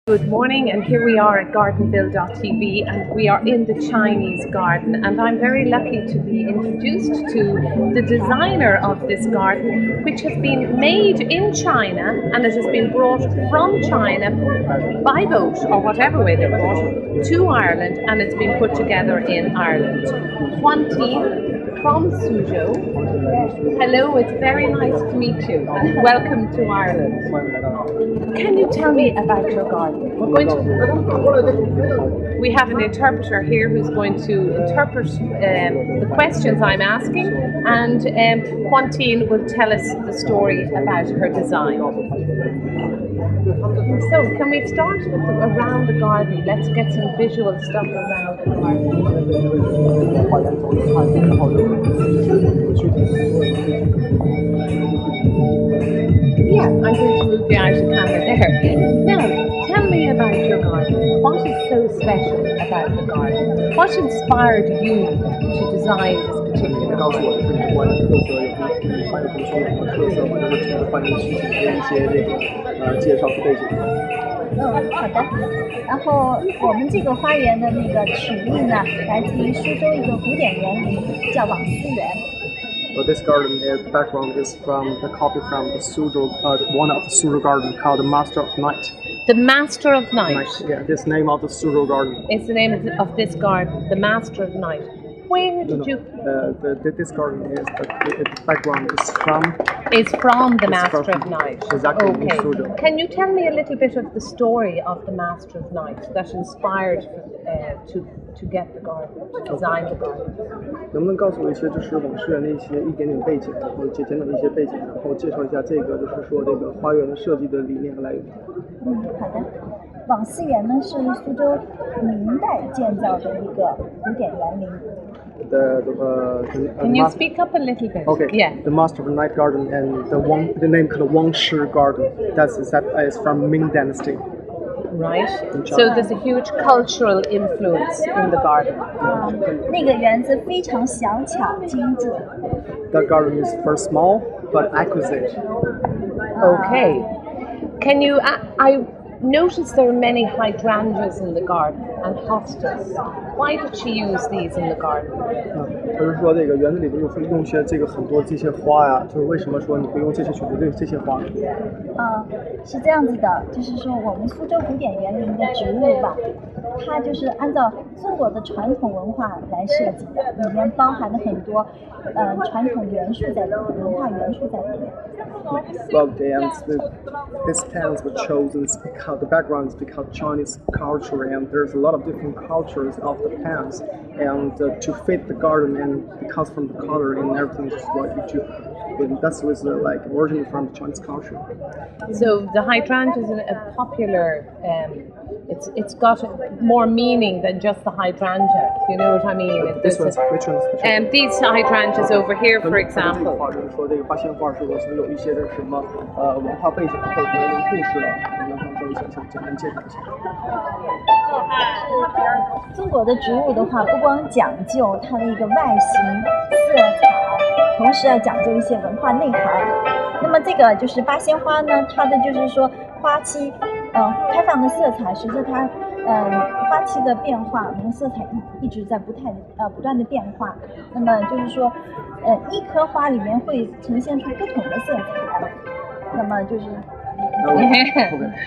Good morning, and here we are at Gardenville.tv, and we are in the Chinese garden, and I'm very lucky to be introduced to the designer of this garden, which has been made in China, and it has been brought from China by boat or whatever way they're brought to Ireland, and it's been put together in Ireland. Qin from Suzhou. Hello, it's very nice to meet you, and welcome to Ireland. Can you tell me about your garden? We have an interpreter here who's going to interpret the questions I'm asking, and Quantine will tell us the story about her design. So, can we start with around the garden? Let's get some visual stuff around the garden. Yeah, I'm going to move the outer camera there. Now, tell me about your garden. What is so special about the garden? What inspired you to design this particular garden? 好的。然后我们这个花园的那个曲艺呢，来自于苏州一个古典园林，叫网丝园。 Well, this garden background is from the copy from the Suzhou, one of the Suzhou garden called the Master of Night. The Master of Night. Yeah, this name of the Suzhou garden. It's the name of this garden, the Master of Night. Where did you? This garden is the background is from. Is from the Master of Night. Exactly. Okay. In Suzhou. Can you tell me a little bit of the story of the Master of Night that inspired to get the garden, to design the garden? 能不能告诉我一些就是网师园的一点点背景，然后简短的一些背景，然后介绍一下这个就是说这个花园的设计的理念和来源？好的。网丝园呢是苏州明代建造的一个古典园林。 Can you speak up a little bit? Okay. Yeah. The Master of Night Garden and the name called Wang Shi Garden. That is from Ming Dynasty. Right. So there's a huge cultural influence in the garden. 那个园子非常小巧精致。 That garden is very small but exquisite. Okay. Can you? I noticed there are many hydrangeas in the garden and hostas. Why did she use these in the garden? 就是说这个园子里边用些这个很多这些花呀，就是为什么说你不用这些选择这些花？是这样子的，就是说我们苏州古典园林的植物吧，它就是按照中国的传统文化来设计的，里面包含了很多传统元素在里面，文化元素在里面。 Well, these plants were chosen because the background is because Chinese culture, and there's a lot of different cultures of the plants, and to fit the garden, and because from the color and everything, just like that's was like origin from the Chinese culture. So the hydrangea is a popular. It's got more meaning than just the hydrangea. You know what I mean? Which ones? These hydrangeas over here, for example. 就是说这个八仙花是不是有一些的什么文化背景或者说故事啊？能稍微简单介绍一下。中国的植物的话，不光讲究它的一个外形、色彩，同时要讲究一些文化内涵。那么这个就是八仙花呢，它的就是说花期，开放的色彩，随着它花期的变化，那么色彩一直在不断的变化。那么就是说，一颗花里面会呈现出不同的色彩。那么就是。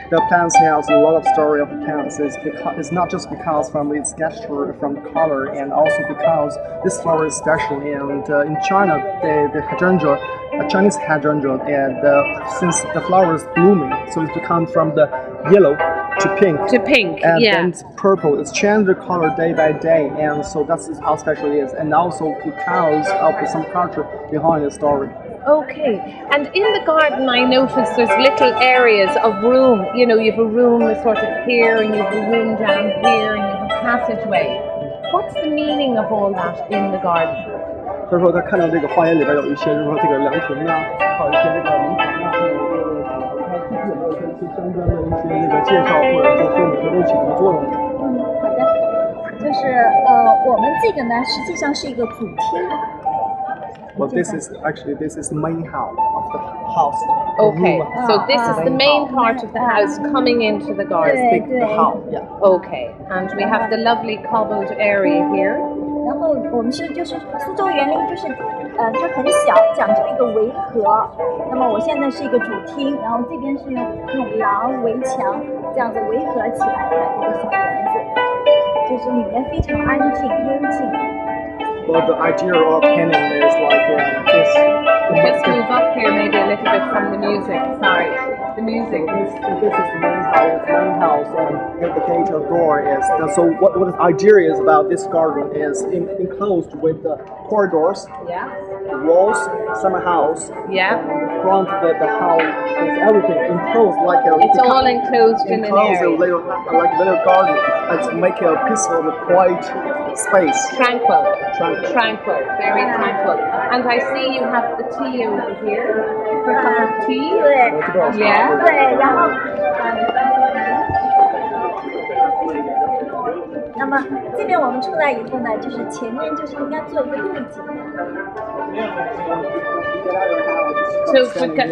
The plants has a lot of story of plants. It's not just because from its texture, from the color, and also because this flower is special. And in China, the hydrangea, a Chinese hydrangea, and since the flower is blooming, so it's become from the yellow to pink. To pink, and yeah. then it's purple. It's changed the color day by day, and so that's how special it is. And also because of some culture behind the story. Okay, and in the garden I noticed there's little areas of room. You know, you have a room sort of here, and you have a room down here, and you have a passageway. What's the meaning of all that in the garden? 所以说，他看到这个花园里边有一些，就是说这个凉亭啊，还有一些这个门槛啊，还有这个它具体有没有一些相关的一些这个介绍，或者说你觉得起什么作用？好的，就是我们这个呢，实际上是一个主厅。 Well, this is the main hall of the house. Okay, Room. so this is the main hall. part of the house coming into the garden. Big the hall. Yeah. Okay, and we have the lovely cobbled area here. 然后我们就是苏州园林，就是它很小，讲究一个围合。那么我现在是一个主厅，然后这边是用廊围墙这样子围合起来的一个小园子，就是里面非常安静幽静。Well, the idea of painting is like this. Just move up here maybe a little bit from the music. Sorry, the music. This is the main house, and the gate or door is. So what the idea is about this garden is enclosed with the corridors, Yeah. walls, summer house. Yeah. And the front of the house is everything enclosed like a. It's all enclosed in an Enclosed area. like a little garden. Let's make a peaceful, quiet space. Tranquil. Tranquil. Very tranquil. And I see you have the tea over here. For a cup of tea. 对 Yeah. 对，然后那么这边我们出来以后呢，就是前面就是应该做一个对景。So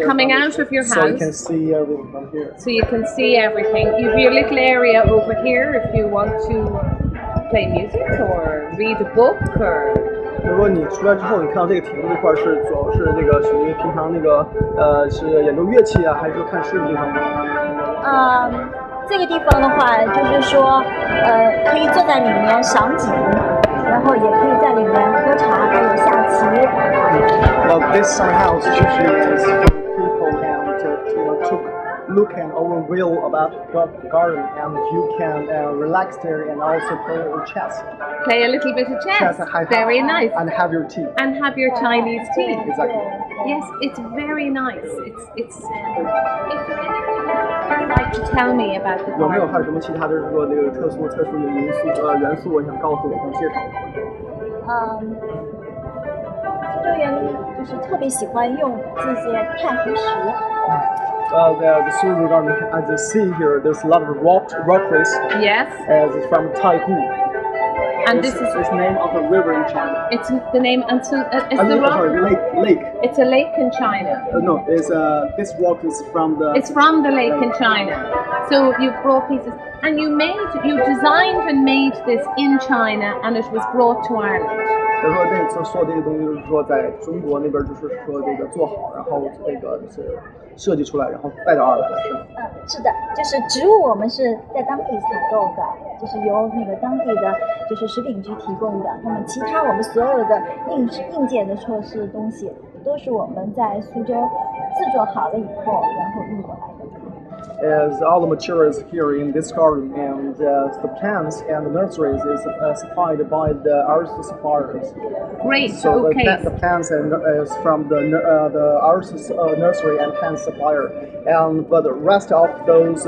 coming out of your So you can house, see everything from here. so you can see everything. You've your little area over here if you want to play music or read a book or. 就是说你出来之后，你看到这个亭子这块是主要是这个属于平常那个是演奏乐器啊，还是说看诗的地方呢？这个地方的话，就是说可以坐在里面赏景，然后也可以在里面喝茶，还有下棋。Well, this summer house usually is for people and to look and overview about the garden, and you can relax there and also play chess. Play a little bit of chess. Very nice. And have your tea. And have your Chinese tea. Exactly. Yes, it's very nice. It's. Is there anything else you'd like to tell me about the 有没有 garden? 还有什么其他的是说那个特殊的元素，我想告诉我们介绍？苏州园林就是特别喜欢用这些钛合石。The Suzhou garden, as you see here, there's a lot of rockeries. Yes. As from Taihu. And this is the name of the river in China. it's the name and so it's the rock. Sorry, lake. It's a lake in China. No, it's this rock is from the. It's from the lake in China. So you brought pieces and you designed and made this in China and it was brought to Ireland. 就是说那次说这个东西，就是说在中国那边就是说这个做好，然后这个是设计出来，然后带到爱尔兰，是吗？是的，就是植物我们是在当地采购的，就是由那个当地的就是食品局提供的。那么其他我们所有的硬件的措施东西，都是我们在苏州制作好了以后，然后运过来的。As all the materials here in this garden and the plants and the nurseries is supplied by the artist suppliers. Great. So Okay. the plants is from the artist nursery and plant supplier, but the rest of those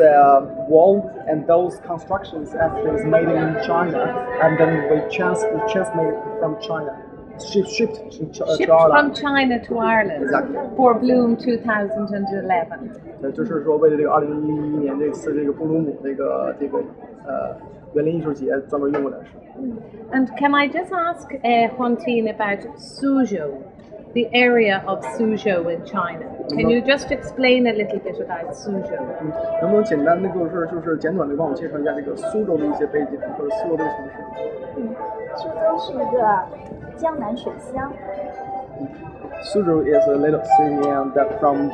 wall and those constructions actually is made in China, and then we transmade from China. Shipped Shipped Ireland. from China to Ireland. Exactly. For Bloom 2011. 就是说为了这个2011年这次这个布鲁姆这个园林艺术节专门用的是。And can I just ask Huantin about Suzhou, the area of Suzhou in China? Can you just explain a little bit about Suzhou? 能不能简单的就是简短的帮我介绍一下这个苏州的一些背景或者苏州这个城市？苏州是一个江南水乡。Suzhou is a little city and that from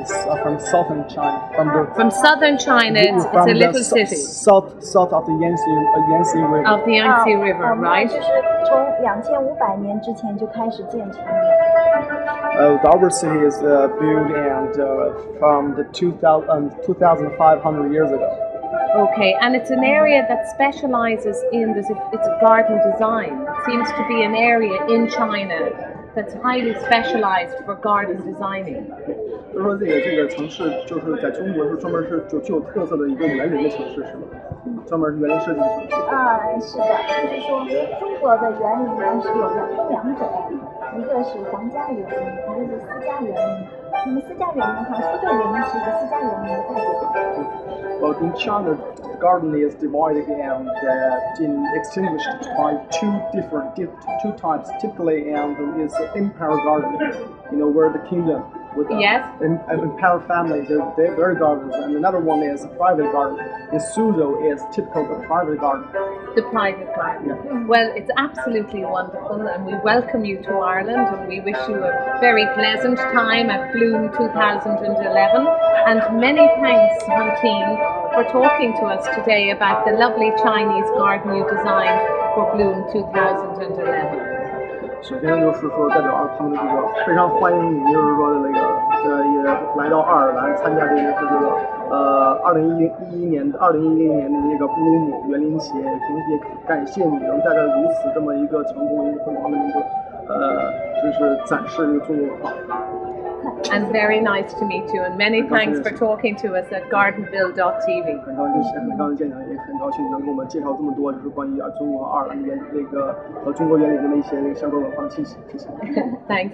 southern China, From southern China, it's a little city. South of the Yangtze River. Of the Yangtze River, 我们 right? 就是从2500年之前就开始建成的。Our city is built and from the 2,500 years ago. Okay, and it's an area that specializes in this. It's garden design. It seems to be an area in China that's highly specialized for garden designing. 就是说这个城市就是在中国是专门是具有特色的一个园林的城市，是吗？专门是园林设计的城市。是的，就是说中国的园林呢是有分两种，一个是皇家园林，一个是私家园林。那么私家园林的话，苏州园林是一个私家园林的代表。Well, in China, the garden is divided and extinguished by two types. Typically, and is empire garden, where the kingdom with Yes. Imperial family, their gardens, and another one is a private garden. In Suzhou is typical of a private garden. The private garden. Yeah. Well, it's absolutely wonderful, and we welcome you to Ireland, and we wish you a very pleasant time at Bloom 2011. And many thanks, Hantine, for talking to us today about the lovely Chinese garden you designed for Bloom 2011. 首先就是说，代表他们的这个非常欢迎你，就是说那个也来到爱尔兰参加这个是这个2010年的这个布鲁姆园林节，同时也感谢你能带来如此这么一个成功一个辉煌的一个就是展示这个中国文化。And very nice to meet you, and many thanks for talking to us at gardenville.tv. 很高兴见到，也很高兴能给我们介绍这么多，就是关于中国和爱尔兰那个和中国园林的一些相关文化的信息。谢谢。Thanks.